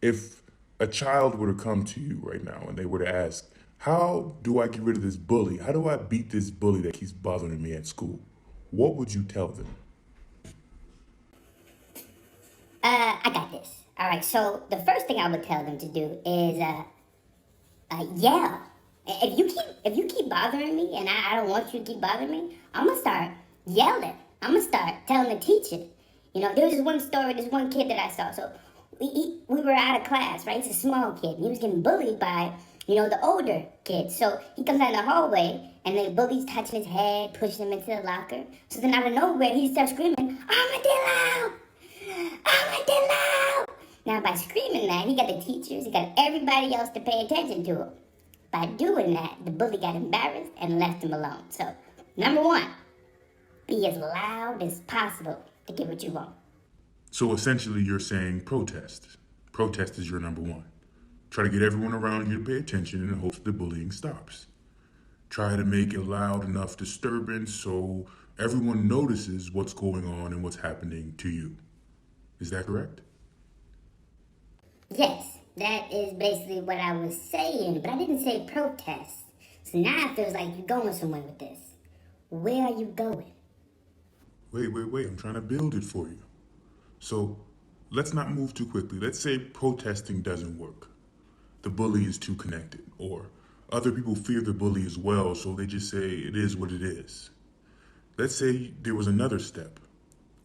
If a child were to come to you right now and they were to ask, how do I get rid of this bully? How do I beat this bully that keeps bothering me at school? What would you tell them? I got this. All right. So the first thing I would tell them to do is yell. If you keep bothering me, and I don't want you to keep bothering me, I'm gonna start yelling. I'm gonna start telling the teacher. There was this one story, this one kid that I saw. So we were out of class, right? He's a small kid. And he was getting bullied by, the older kids. So he comes out in the hallway, and the bully's touching his head, pushing him into the locker. So then out of nowhere, he starts screaming, "Armadillo! Armadillo!" Now, by screaming that, he got the teachers, he got everybody else to pay attention to him. By doing that, the bully got embarrassed and left him alone. So, number one, be as loud as possible to get what you want. So essentially, you're saying protest. Protest is your number one. Try to get everyone around you to pay attention in the hopes that the bullying stops. Try to make a loud enough disturbance so everyone notices what's going on and what's happening to you. Is that correct? Yes, that is basically what I was saying, but I didn't say protest. So now it feels like you're going somewhere with this. Where are you going? Wait. I'm trying to build it for you. So let's not move too quickly. Let's say protesting doesn't work. The bully is too connected, or other people fear the bully as well, so they just say it is what it is. Let's say there was another step.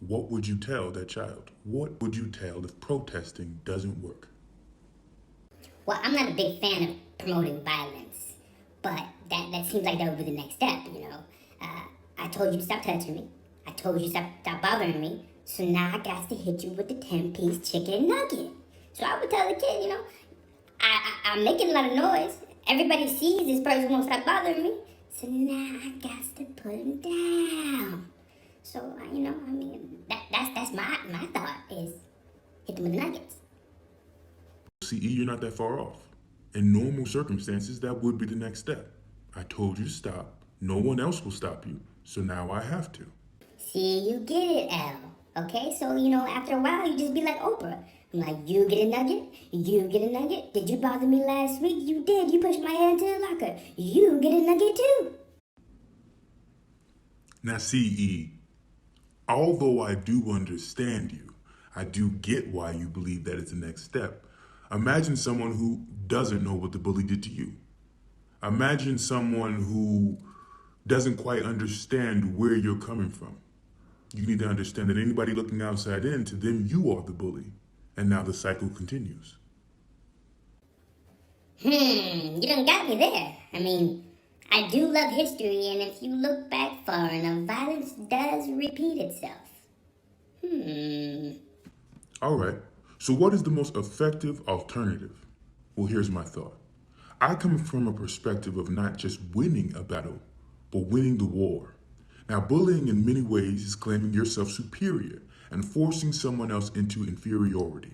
What would you tell that child? What would you tell if protesting doesn't work? Well, I'm not a big fan of promoting violence, but that seems like that would be the next step. I told you to stop touching me. I told you to stop bothering me. So now I got to hit you with the 10-piece chicken nugget. So I would tell the kid, I'm making a lot of noise. Everybody sees this person won't stop bothering me. So now I got to put him down. So, that's my thought is hit them with the nuggets. CE, you're not that far off. In normal circumstances, that would be the next step. I told you to stop. No one else will stop you. So now I have to. See, you get it, Al. Okay, so, after a while, you just be like Oprah. I'm like, you get a nugget, you get a nugget. Did you bother me last week? You did. You pushed my head into the locker. You get a nugget too. Now, CE, although I do understand you, I do get why you believe that it's the next step. Imagine someone who doesn't know what the bully did to you. Imagine someone who doesn't quite understand where you're coming from. You need to understand that anybody looking outside in, to them, you are the bully. And now the cycle continues. You done got me there. I do love history, and if you look back far enough, violence does repeat itself. All right. So what is the most effective alternative? Well, here's my thought. I come from a perspective of not just winning a battle, but winning the war. Now, bullying in many ways is claiming yourself superior and forcing someone else into inferiority,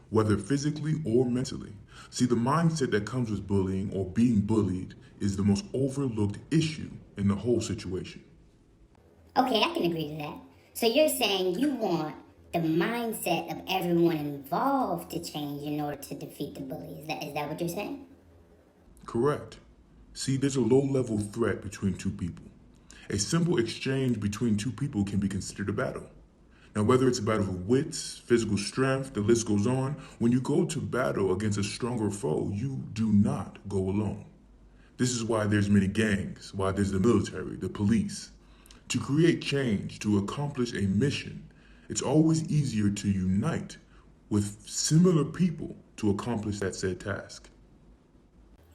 whether physically or mentally. See, the mindset that comes with bullying or being bullied is the most overlooked issue in the whole situation. Okay, I can agree to that. So you're saying you want the mindset of everyone involved to change in order to defeat the bully. Is that what you're saying? Correct. See, there's a low-level threat between two people. A simple exchange between two people can be considered a battle. Now, whether it's a battle of wits, physical strength, the list goes on, when you go to battle against a stronger foe, you do not go alone. This is why there's many gangs, why there's the military, the police. To create change, to accomplish a mission, it's always easier to unite with similar people to accomplish that said task.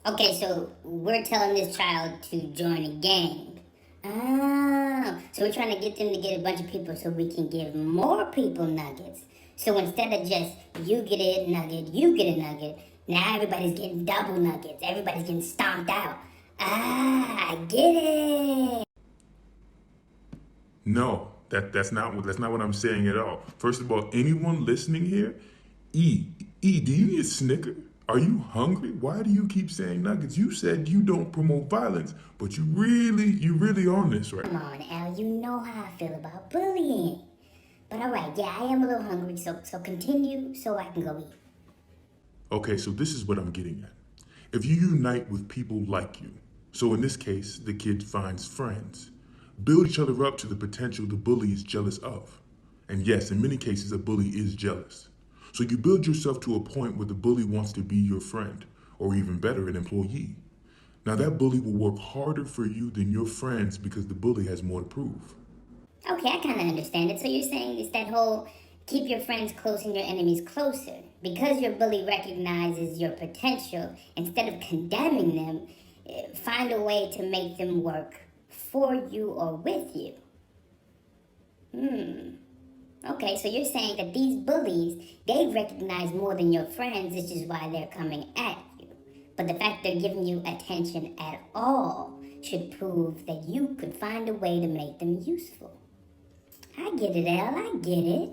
Okay, so we're telling this child to join a gang. Oh, so we're trying to get them to get a bunch of people so we can give more people nuggets. So instead of just you get a nugget, you get a nugget, now everybody's getting double nuggets. Everybody's getting stomped out. I get it. No, that's not what I'm saying at all. First of all, anyone listening here, do you need a Snicker? Are you hungry? Why do you keep saying nuggets? You said you don't promote violence, but you really on this, right? Come on, Al, you know how I feel about bullying. But all right, yeah, I am a little hungry, so continue so I can go eat. Okay, so this is what I'm getting at. If you unite with people like you, so in this case, the kid finds friends, build each other up to the potential the bully is jealous of. And yes, in many cases, a bully is jealous. So you build yourself to a point where the bully wants to be your friend, or even better, an employee. Now that bully will work harder for you than your friends because the bully has more to prove. Okay, I kind of understand it. So you're saying it's that whole keep your friends close and your enemies closer. Because your bully recognizes your potential, instead of condemning them, find a way to make them work for you or with you. Okay, so you're saying that these bullies, they recognize more than your friends, which is why they're coming at you. But the fact they're giving you attention at all should prove that you could find a way to make them useful. I get it, Al, I get it.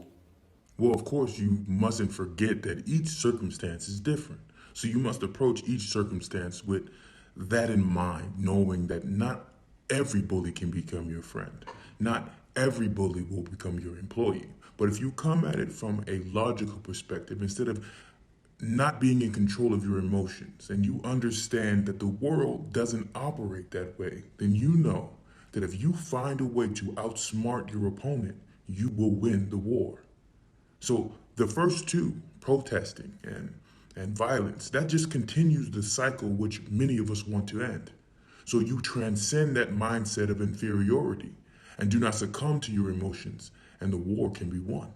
Well, of course, you mustn't forget that each circumstance is different. So you must approach each circumstance with that in mind, knowing that not every bully can become your friend. Not every bully will become your employee. But if you come at it from a logical perspective, instead of not being in control of your emotions, and you understand that the world doesn't operate that way, then you know that if you find a way to outsmart your opponent, you will win the war. So the first two, protesting and violence, that just continues the cycle which many of us want to end. So you transcend that mindset of inferiority and do not succumb to your emotions, and the war can be won.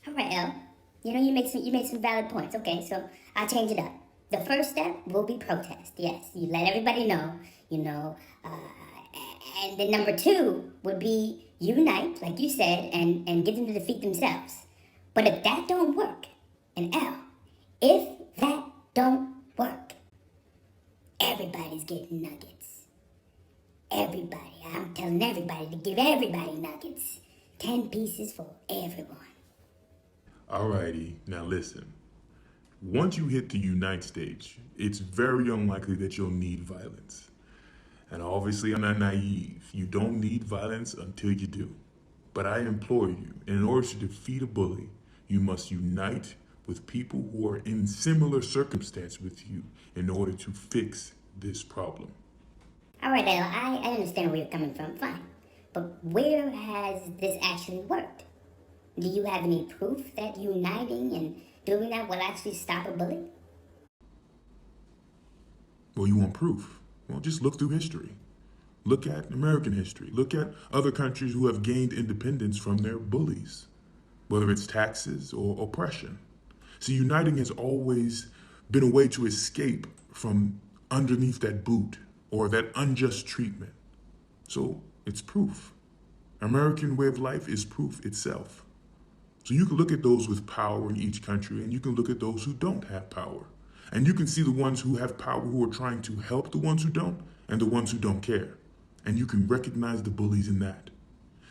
All right, Al. You make some valid points. Okay, so I'll change it up. The first step will be protest. Yes, you let everybody know. And then number two would be unite, like you said, and get them to defeat themselves. But if that don't work, and Al, if that don't work, everybody's getting nuggets. Everybody. I'm telling everybody to give everybody nuggets. 10 pieces for everyone. Alrighty, now listen. Once you hit the unite stage, it's very unlikely that you'll need violence. And obviously, I'm not naive. You don't need violence until you do. But I implore you, in order to defeat a bully, you must unite with people who are in similar circumstance with you in order to fix this problem. All right, Al, I understand where you're coming from. Fine. But where has this actually worked? Do you have any proof that uniting and doing that will actually stop a bully? Well, you want proof? Well, just look through history. Look at American history. Look at other countries who have gained independence from their bullies, whether it's taxes or oppression. See, uniting has always been a way to escape from underneath that boot or that unjust treatment. So it's proof. American way of life is proof itself. So you can look at those with power in each country, and you can look at those who don't have power. And you can see the ones who have power who are trying to help the ones who don't, and the ones who don't care. And you can recognize the bullies in that.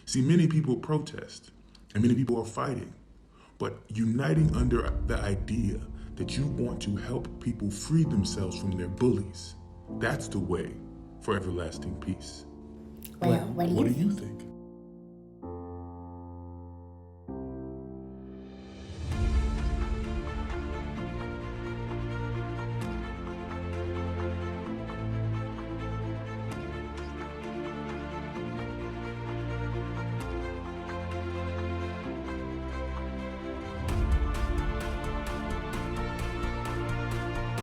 See, many people protest, and many people are fighting, but uniting under the idea that you want to help people free themselves from their bullies, that's the way for everlasting peace. Well, what do you think?